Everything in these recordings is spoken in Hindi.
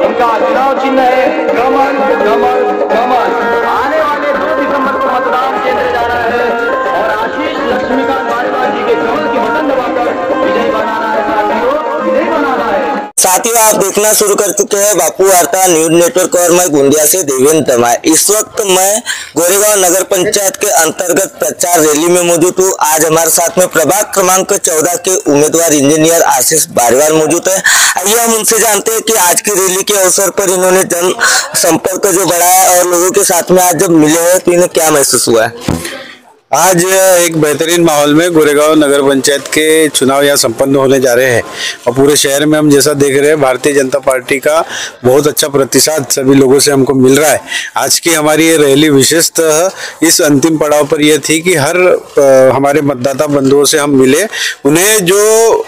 इनका चुनाव चिन्ह है कमल कमल कमल। आने वाले 2 दिसंबर को मतदान केंद्र जाना है और आशीष लक्ष्मीकांत पालीवाल जी के कमल की बटन दबाकर विजयी बनाना है साथियों, विजयी बनाना है। साथियों, आप देखना शुरू कर चुके हैं बापू वार्ता न्यूज नेटवर्क और मैं गोंदिया से देवेंद्र तमाय। इस वक्त मैं गोरेगांव नगर पंचायत के अंतर्गत प्रचार रैली में मौजूद हूँ। आज हमारे साथ में प्रभाग क्रमांक 14 के उम्मीदवार इंजीनियर आशीष बारीवाल मौजूद है। आइए हम उनसे जानते हैं कि आज की रैली के अवसर पर इन्होंने जन संपर्क जो बढ़ाया और लोगों के साथ में आज जब मिले हैं तो इन्हें क्या महसूस हुआ है। आज एक बेहतरीन माहौल में गोरेगांव नगर पंचायत के चुनाव यहाँ संपन्न होने जा रहे हैं और पूरे शहर में हम जैसा देख रहे हैं भारतीय जनता पार्टी का बहुत अच्छा प्रतिसाद सभी लोगों से हमको मिल रहा है। आज की हमारी ये रैली विशेषतः इस अंतिम पड़ाव पर यह थी कि हर हमारे मतदाता बंधुओं से हम मिले, उन्हें जो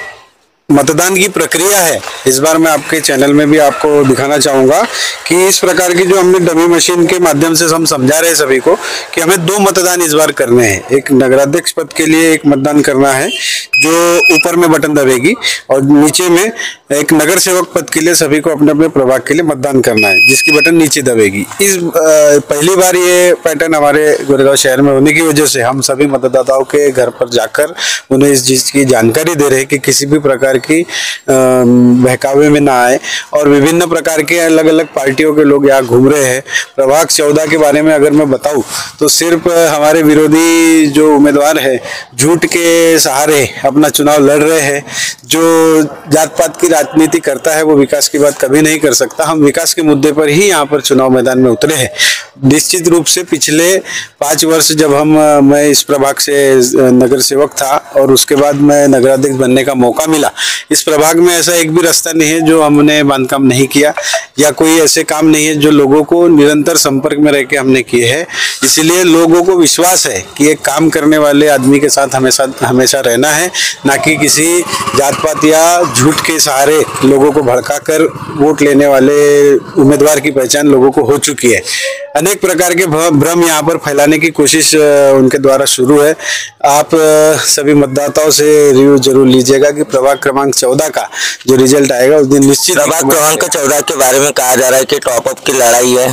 मतदान की प्रक्रिया है इस बार मैं आपके चैनल में भी आपको दिखाना चाहूँगा कि इस प्रकार की जो हमने डमी मशीन के माध्यम से हम समझा रहे हैं सभी को कि हमें 2 मतदान इस बार करने हैं। एक नगराध्यक्ष पद के लिए एक मतदान करना है जो ऊपर में बटन दबेगी और नीचे में एक नगर सेवक पद के लिए सभी को अपने अपने प्रभाग के लिए मतदान करना है जिसकी बटन नीचे दबेगी। इस पहली बार ये पैटर्न हमारे गोरेगांव शहर में होने की वजह से हम सभी मतदाताओं के घर पर जाकर उन्हें इस चीज़ की जानकारी दे रहे हैं कि किसी भी प्रकार की बहकावे में ना आए और विभिन्न प्रकार के अलग अलग पार्टियों के लोग यहाँ घूम रहे हैं। प्रभाग 14 के बारे में अगर मैं बताऊं तो सिर्फ हमारे विरोधी जो उम्मीदवार है झूठ के सहारे अपना चुनाव लड़ रहे हैं। जो जात पात की राजनीति करता है वो विकास की बात कभी नहीं कर सकता। हम विकास के मुद्दे पर ही यहाँ पर चुनाव मैदान में उतरे हैं। निश्चित रूप से पिछले 5 वर्ष जब मैं इस प्रभाग से नगर सेवक था और उसके बाद मैं नगराध्यक्ष बनने का मौका मिला, इस प्रभाग में ऐसा एक भी रास्ता नहीं है जो हमने बांधकाम नहीं किया या कोई ऐसे काम नहीं है जो लोगों को निरंतर संपर्क में रह के हमने किए हैं। इसीलिए लोगों को विश्वास है कि एक काम करने वाले आदमी के साथ हमेशा रहना है, ना कि किसी जात पात या झूठ के सहारे लोगों को भड़काकर वोट लेने वाले उम्मीदवार की पहचान लोगों को हो चुकी है। अनेक प्रकार के भ्रम यहाँ पर फैलाने की कोशिश उनके द्वारा शुरू है। आप सभी मतदाताओं से रिव्यू जरूर लीजिएगा कि प्रभाग क्रमांक 14 का जो रिजल्ट आएगा उस दिन निश्चित। प्रभाग क्रमांक 14 के बारे में कहा जा रहा है कि टॉप अप की लड़ाई है,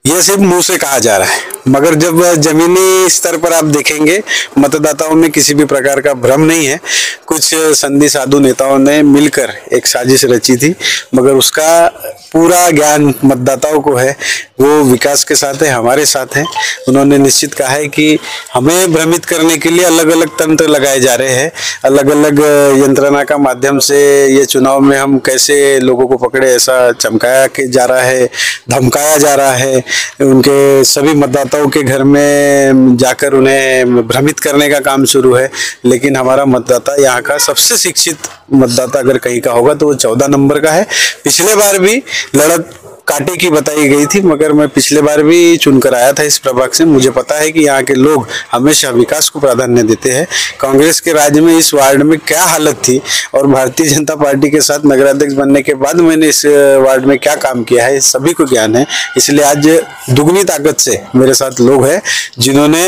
यह सिर्फ मुंह से कहा जा रहा है, मगर जब जमीनी स्तर पर आप देखेंगे मतदाताओं में किसी भी प्रकार का भ्रम नहीं है। कुछ संधि साधु नेताओं ने मिलकर एक साजिश रची थी, मगर उसका पूरा ज्ञान मतदाताओं को है। वो विकास के साथ है, हमारे साथ हैं। उन्होंने निश्चित कहा है कि हमें भ्रमित करने के लिए अलग अलग तंत्र लगाए जा रहे हैं, अलग अलग यंत्रणा का माध्यम से ये चुनाव में हम कैसे लोगों को पकड़े ऐसा चमकाया जा रहा है, धमकाया जा रहा है। उनके सभी मतदाताओं के घर में जाकर उन्हें भ्रमित करने का काम शुरू है। लेकिन हमारा मतदाता यहाँ का सबसे शिक्षित मतदाता अगर कहीं का होगा तो वो 14 नंबर का है। पिछले बार भी लड़त कांटे की बताई गई थी, मगर मैं पिछले बार भी चुनकर आया था इस प्रभाग से। मुझे पता है कि यहाँ के लोग हमेशा विकास को प्राधान्य देते हैं। कांग्रेस के राज में इस वार्ड में क्या हालत थी और भारतीय जनता पार्टी के साथ नगराध्यक्ष बनने के बाद मैंने इस वार्ड में क्या काम किया है सभी को ज्ञान है। इसलिए आज दुगनी ताकत से मेरे साथ लोग हैं जिन्होंने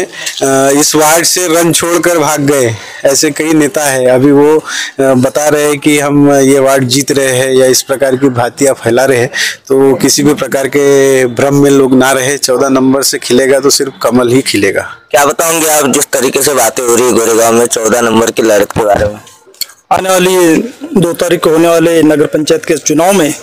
इस वार्ड से रन छोड़कर भाग गए। ऐसे कई नेता है, अभी वो बता रहे हैं कि हम ये वार्ड जीत रहे हैं या इस प्रकार की भ्रांतियां फैला रहे हैं। तो किसी भी प्रकार के भ्रम में लोग ना रहे। 14 नंबर से खिलेगा तो सिर्फ कमल ही खिलेगा। क्या बताओगे आप जिस तरीके से बातें हो रही है गोरेगांव में 14 नंबर की लड़त के बारे में? आने वाली 2 तारीख को होने वाले नगर पंचायत के चुनाव में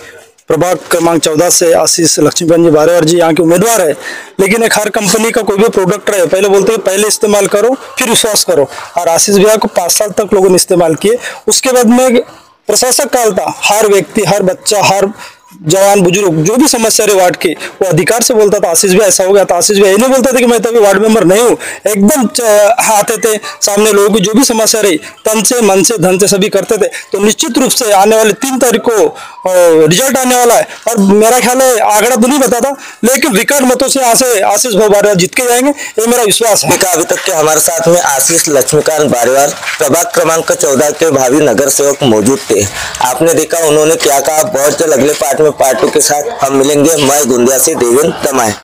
प्रभाग क्रमांक 14 से आशीष लक्ष्मीकांत जी बारीवाल जी यहाँ के उम्मीदवार है। लेकिन एक हर कंपनी का कोई भी प्रोडक्ट रहे, पहले बोलते हैं पहले इस्तेमाल करो फिर विश्वास करो, और आशीष भैया को 5 साल तक लोगों ने इस्तेमाल किए। उसके बाद में प्रशासक काल था, हर व्यक्ति, हर बच्चा, हर जवान बुजुर्ग जो भी समस्या रहे वार्ड की वो अधिकार से बोलता था आशीष भैया ऐसा हो गया था। आशीष भैया ये नहीं बोलते थे कि मैं तभी वार्ड मेंबर नहीं हूँ, एकदम आते थे सामने लोगों की जो भी समस्या रही तन से मन से धन से सभी करते थे। तो निश्चित रूप से आने वाले 3 तारीख को रिजल्ट आने वाला है और मेरा ख्याल है आंकड़ा तो नहीं बताता लेकिन रिकॉर्ड मतों से यहाँ से आशीष भाई बारीवाल जीत के जाएंगे, ये मेरा विश्वास है। अभी तक के हमारे साथ में आशीष लक्ष्मीकांत बारीवाल प्रभाग क्रमांक 14 के भावी नगर सेवक मौजूद थे। आपने देखा उन्होंने क्या कहा। बहुत जल्द अगले पार्ट में पार्टी के साथ हम मिलेंगे। मैं गोंदिया से देवेंद्र तमाय।